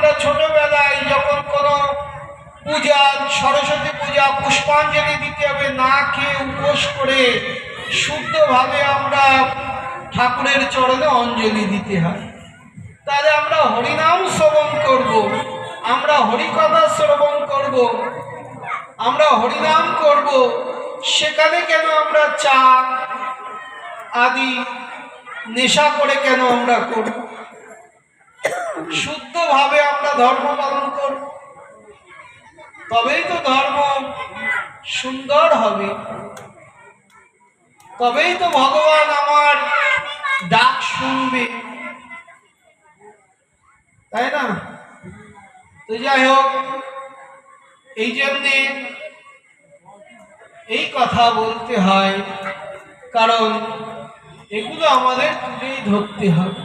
আমরা ছোটবেলায় যখন কোনো পূজা, সরস্বতী পূজা, পুষ্পাঞ্জলি দিতে হবে, না খেয়ে উপোস করে শুদ্ধভাবে আমরা ঠাকুরের চরণে অঞ্জলি দিতে হয়। তাহলে আমরা হরিনাম শ্রবণ করব, আমরা হরিকথা শ্রবণ করব, আমরা হরিনাম করব, সেখানে কেন আমরা চা আদি নেশা করে কেন আমরা করব? শুদ্ধভাবে আমরা ধর্ম পালন করব, তবেই তো ধর্ম সুন্দর হবে, তবেই তো ভগবান আমার ডাক শুনবে, তাই না? তো যাই হোক, এই জন্যে এই কথা বলতে হয়, কারণ এগুলো আমাদের তুলেই ধরতে হবে।